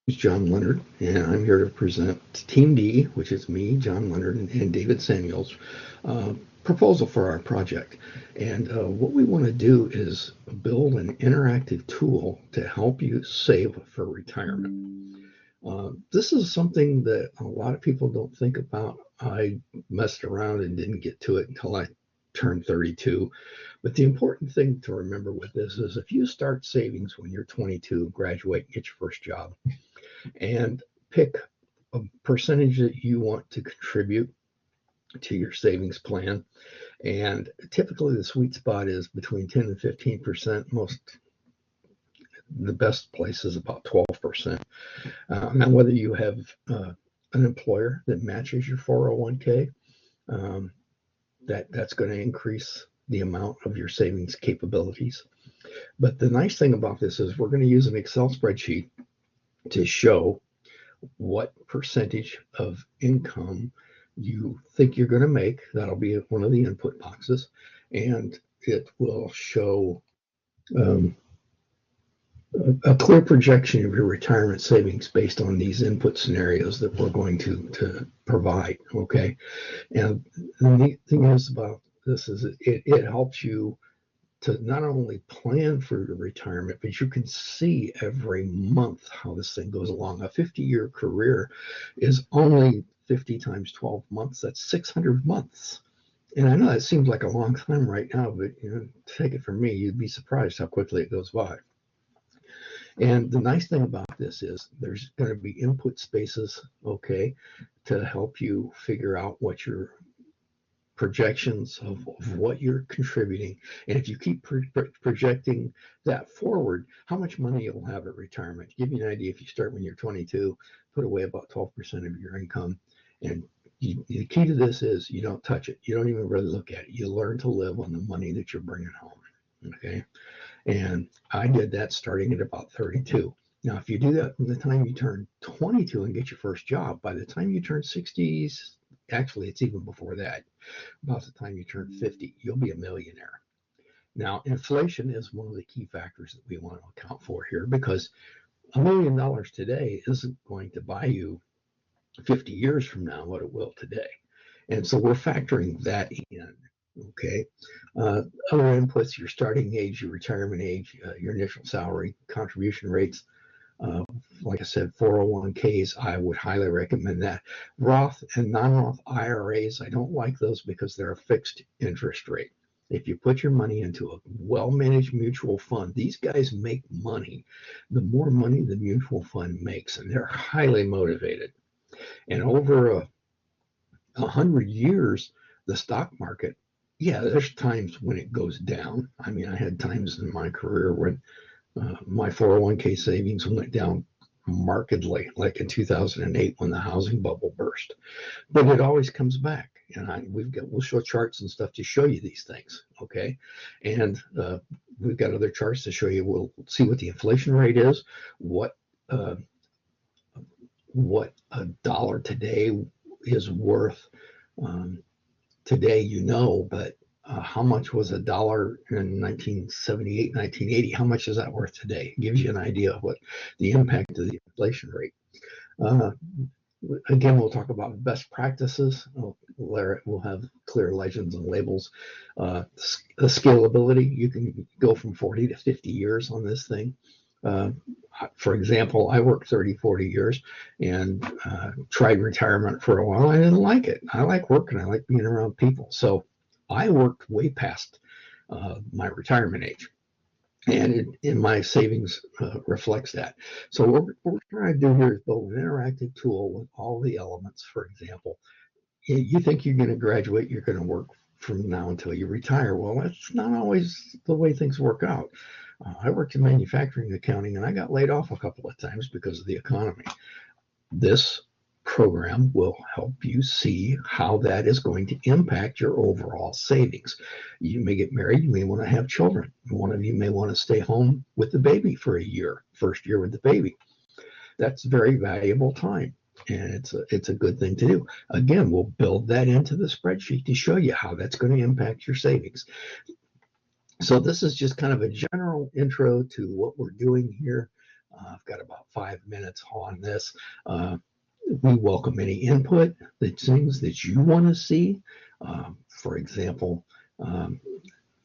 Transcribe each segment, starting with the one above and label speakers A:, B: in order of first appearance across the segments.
A: Is John Leonard, and I'm here to present Team D, which is me, John Leonard, and David Samuels, uh, proposal for our project. And what we want to do is build an interactive tool to help you save for retirement. This is something that a lot of people don't think about. I messed around and didn't get to it until I turned 32. But the important thing to remember with this is if you start savings when you're 22, graduate, get your first job, and pick a percentage that you want to contribute to your savings plan. And typically the sweet spot is between 10 and 15%. The best place is about 12%. Now, whether you have an employer that matches your 401k, um, that's going to increase the amount of your savings capabilities. But the nice thing about this is we're going to use an Excel spreadsheet to show what percentage of income you think you're going to make. That'll be one of the input boxes, and it will show um, a clear projection of your retirement savings based on these input scenarios that we're going to provide. Okay, and the neat thing is about this is it helps you to not only plan for your retirement, but you can see every month how this thing goes along. A 50-year career is only 50 times 12 months. That's 600 months. And I know that seems like a long time right now, but take it from me, you'd be surprised how quickly it goes by. And the nice thing about this is there's going to be input spaces, okay, to help you figure out what your projections of what you're contributing. And if you keep projecting that forward, how much money you'll have at retirement. To give you an idea, if you start when you're 22, put away about 12% of your income. And the key to this is you don't touch it. You don't even really look at it. You learn to live on the money that you're bringing home. Okay. And I did that starting at about 32. Now, if you do that from the time you turn 22 and get your first job, by the time you turn 60s, actually, it's even before that, about the time you turn 50, you'll be a millionaire. Now, inflation is one of the key factors that we want to account for here because $1 million today isn't going to buy you 50 years from now what it will today. And so we're factoring that in. Okay. Other inputs, your starting age, your retirement age, your initial salary, contribution rates. Like I said, 401ks, I would highly recommend that. Roth and non-Roth IRAs, I don't like those because they're a fixed interest rate. If you put your money into a well-managed mutual fund, these guys make money. The more money the mutual fund makes, and they're highly motivated. And over 100 years, the stock market, yeah, there's times when it goes down. I mean, I had times in my career when my 401k savings went down markedly, like in 2008 when the housing bubble burst. But it always comes back, and we'll show charts and stuff to show you these things, okay? And we've got other charts to show you. We'll see what the inflation rate is, what a dollar today is worth. Today, but how much was a dollar in 1978, 1980? How much is that worth today? It gives you an idea of what the impact of the inflation rate. Uh, Again, we'll talk about best practices. We'll have clear legends and labels. The scalability, you can go from 40 to 50 years on this thing. For example, I worked 30, 40 years and tried retirement for a while. I didn't like it. I like working. I like being around people. So I worked way past my retirement age. And in my savings reflects that. So what we're trying to do here is build an interactive tool with all the elements. For example, you think you're going to graduate, you're going to work from now until you retire. Well, that's not always the way things work out. I worked in manufacturing accounting and I got laid off a couple of times because of the economy. This program will help you see how that is going to impact your overall savings. You may get married, you may want to have children. One of you may want to stay home with the baby for a year, first year with the baby. That's very valuable time. And it's a good thing to do. Again, we'll build that into the spreadsheet to show you how that's going to impact your savings. So this is just kind of a general intro to what we're doing here. I've got about 5 minutes on this. We welcome any input, the things that you want to see. For example,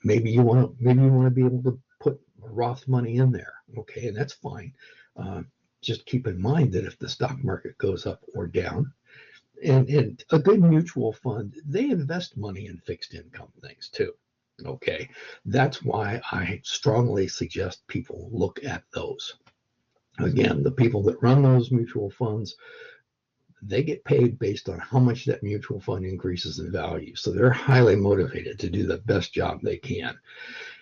A: maybe you want to be able to put Roth money in there. Okay, and that's fine. Just keep in mind that if the stock market goes up or down, and a good mutual fund, they invest money in fixed income things too. Okay, that's why I strongly suggest people look at those. Again, the people that run those mutual funds, they get paid based on how much that mutual fund increases in value. So they're highly motivated to do the best job they can.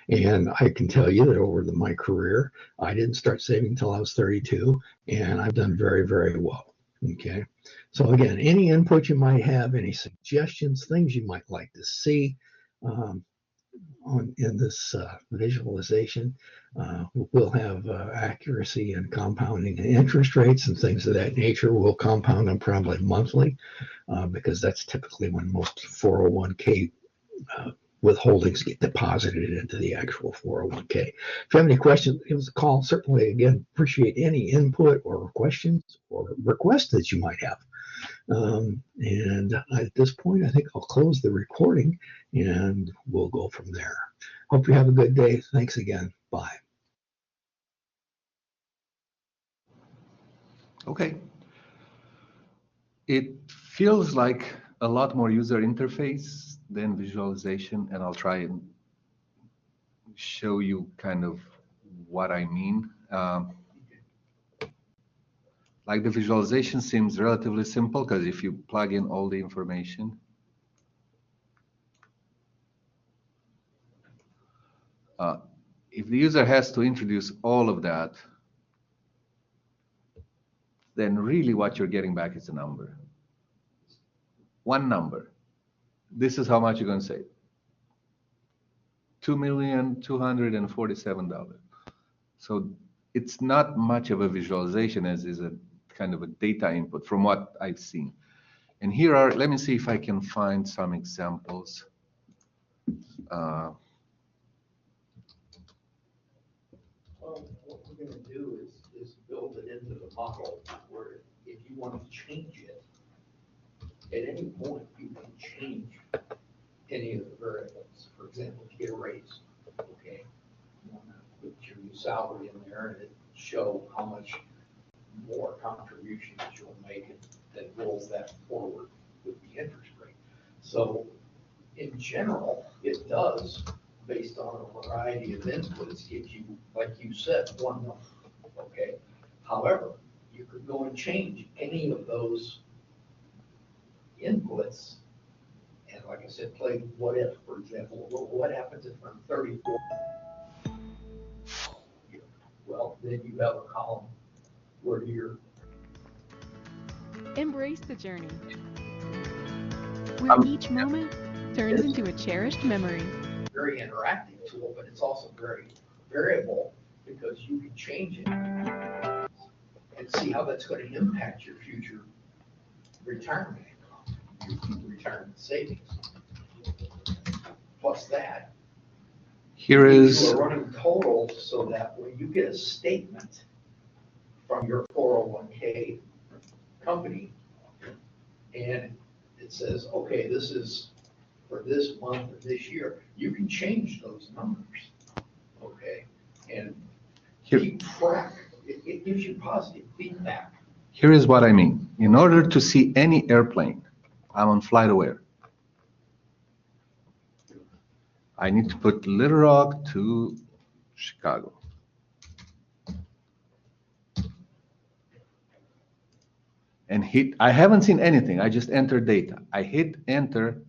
A: And I can tell you that over my career, I didn't start saving until I was 32, and I've done very, very well. Okay. So again, any input you might have, any suggestions, things you might like to see in this visualization, we'll have accuracy and compounding and interest rates and things of that nature. We'll compound them probably monthly because that's typically when most 401k withholdings get deposited into the actual 401k. If you have any questions, give us a call. Certainly, again, appreciate any input or questions or requests that you might have. And at this point, I think I'll close the recording and we'll go from there. Hope you have a good day. Thanks again. Bye.
B: Okay. It feels like a lot more user interface than visualization, and I'll try and show you kind of what I mean. Like the visualization seems relatively simple because if you plug in all the information, if the user has to introduce all of that, then really what you're getting back is a number. One number. This is how much you're going to save. $2,247,000. So it's not much of a visualization as is a kind of a data input from what I've seen. And here are, let me see if I can find some examples.
A: Well, what we're going to do is build it into the model where if you want to change it, at any point you can change any of the variables. For example, to get a raise, okay, you want to put your new salary in there and it show how much more contributions you'll make and that rolls that forward with the interest rate. So in general, it does, based on a variety of inputs, gives you, like you said, one number, okay? However, you could go and change any of those inputs, and like I said, play what if, for example. Well, what happens if I'm 34? Well, then you have a column where you're...
C: Embrace the journey, where each moment turns into a cherished memory.
A: Very interactive tool, but it's also very variable because you can change it and see how that's going to impact your future retirement income, your retirement savings. Plus that,
B: Here is
A: you are running total so that when you get a statement from your 401k company and it says, okay, this is for this month or this year, you can change those numbers, okay? And keep track. It gives you positive feedback.
B: Here is what I mean. In order to see any airplane, I'm on FlightAware. I need to put Little Rock to Chicago. And hit, I haven't seen anything. I just entered data. I hit enter,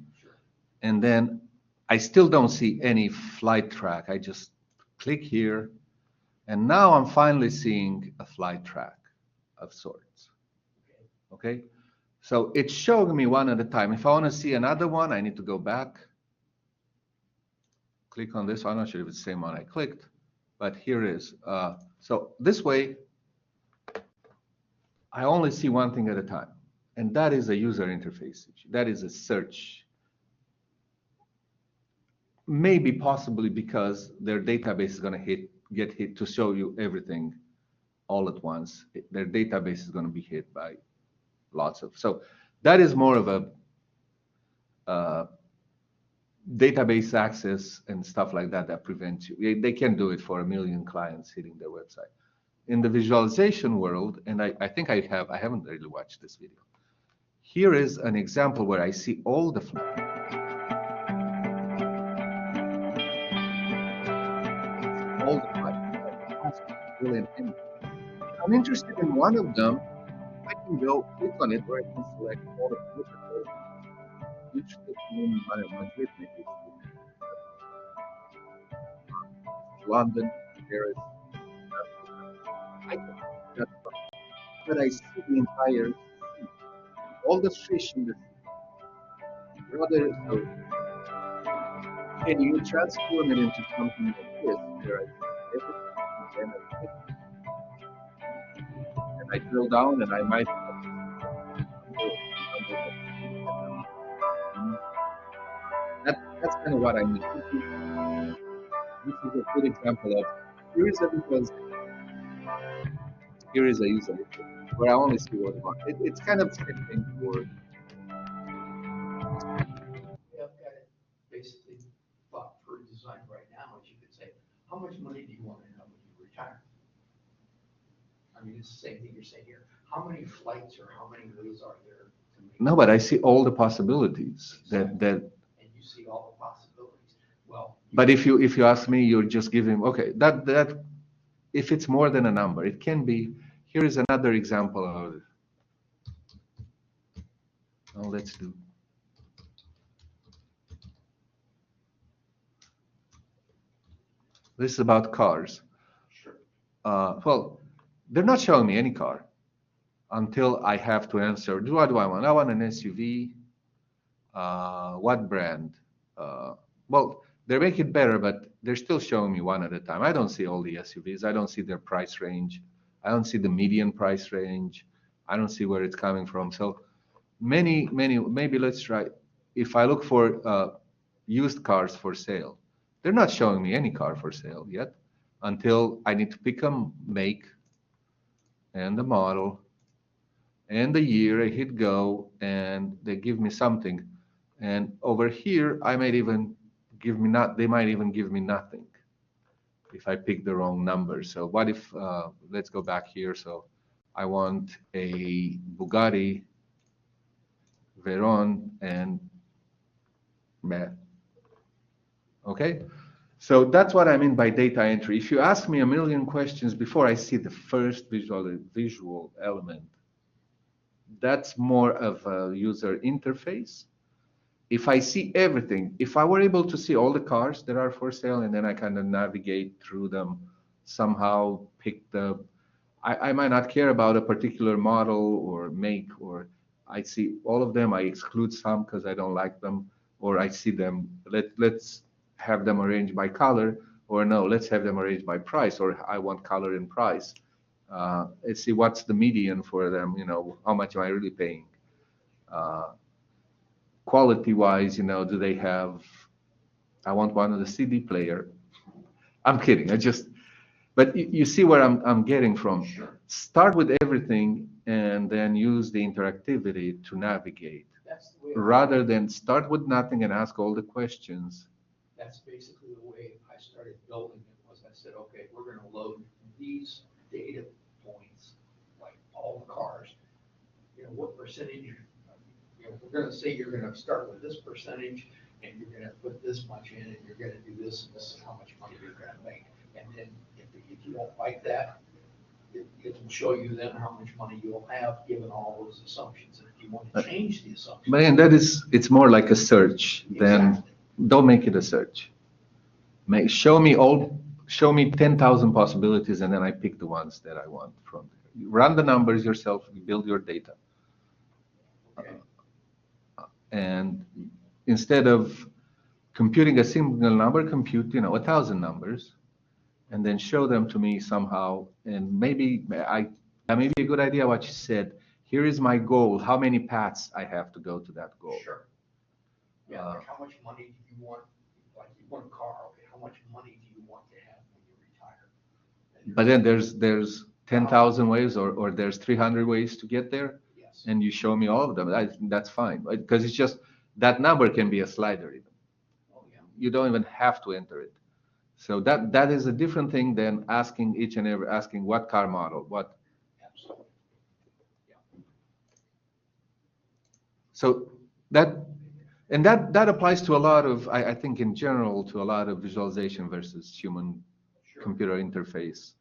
B: and then I still don't see any flight track. I just click here, and now I'm finally seeing a flight track of sorts. Okay, so it's showing me one at a time. If I want to see another one, I need to go back, click on this. I'm not sure if it's the same one I clicked, but here it is. So this way, I only see one thing at a time, and that is a user interface issue. That is a search. Maybe possibly because their database is going to get hit to show you everything all at once, their database is going to be hit by lots of. So that is more of a database access and stuff like that that prevents you. They can do it for 1 million clients hitting their website. In the visualization world, and I think I haven't really watched this video. Here is an example where I see all the I'm interested in one of them. I can go click on it, or I can select all of them. Which in Madrid, maybe London, Paris. I can that, but I see the entire sea, all the fish in the sea. Rather, so can you transform it into something like this? Where I everything, and I drill down, and I might. That's kind of what I mean. This is a good example of here is a user where I only see one one. It's kind of the same thing for.
A: Yeah, I've got it basically thought for design right now, as you could say, how much money do you want to have when you retire? I mean, it's the same thing you're saying here. How many flights or how many ways are there to make?
B: No, but I see all the possibilities that.
A: And you see all the possibilities. Well.
B: But if you ask me, you're just giving that if it's more than a number, it can be. Here is another example of it. Oh, let's do. This is about cars.
A: Sure.
B: Well, they're not showing me any car until I have to answer. What do I want? I want an SUV. What brand? Well, they make it better, but they're still showing me one at a time. I don't see all the SUVs. I don't see their price range. I don't see the median price range. I don't see where it's coming from. So many, maybe let's try. If I look for used cars for sale, they're not showing me any car for sale yet until I need to pick a make and the model and the year. I hit go and they give me something. And over here, I might even give me they might even give me nothing if I pick the wrong number. So what if, let's go back here. So I want a Bugatti Veyron and okay. So that's what I mean by data entry. If you ask me a million questions before I see the first visual element, that's more of a user interface. If I see everything, if I were able to see all the cars that are for sale and then I kind of navigate through them, somehow pick I might not care about a particular model or make, or I see all of them, I exclude some because I don't like them, or I see them, let's have them arranged by color, or no, let's have them arranged by price, or I want color and price. Let's see what's the median for them, how much am I really paying? Quality-wise, do they have, I want one of the CD player. I'm kidding, but you see where I'm getting from.
A: Sure.
B: Start with everything and then use the interactivity to navigate.
A: That's the way.
B: Rather than start with nothing and ask all the questions.
A: That's basically the way I started building it. Was I said, okay, we're going to load these data points, like all the cars. What percentage? We're going to say you're going to start with this percentage, and you're going to put this much in, and you're going to do this, and this is how much money you're going to make. And then if you don't like that, it will show you then how much money you'll have given all those assumptions. And if you want to change the assumptions.
B: But it's more like a search than, don't make it a search. Show me 10,000 possibilities, and then I pick the ones that I want from there. Run the numbers yourself, build your data.
A: Okay.
B: And instead of computing a single number, compute 1,000 numbers, and then show them to me somehow. And maybe that may be a good idea what you said. Here is my goal. How many paths I have to go to that goal?
A: Sure. Yeah. Like how much money do you want? Like you want a car. Okay. How much money do you want to have when you retire?
B: But then there's 10,000 ways, or there's 300 ways to get there,
A: Yes.
B: and you show me all of them, that's fine, because it's just that number can be a slider even.
A: Oh, yeah.
B: You don't even have to enter it. So that is a different thing than asking each and every, asking what car model, what.
A: Absolutely.
B: So that, and that applies to a lot of, I think in general, to a lot of visualization versus human
A: Sure.
B: computer interface.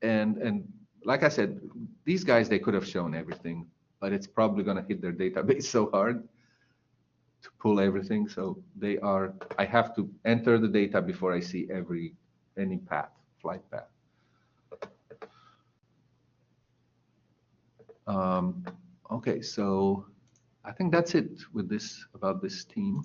B: And like I said, these guys, they could have shown everything, but it's probably going to hit their database so hard to pull everything. So they are, I have to enter the data before I see any path, flight path. Okay, so I think that's it with this, about this team.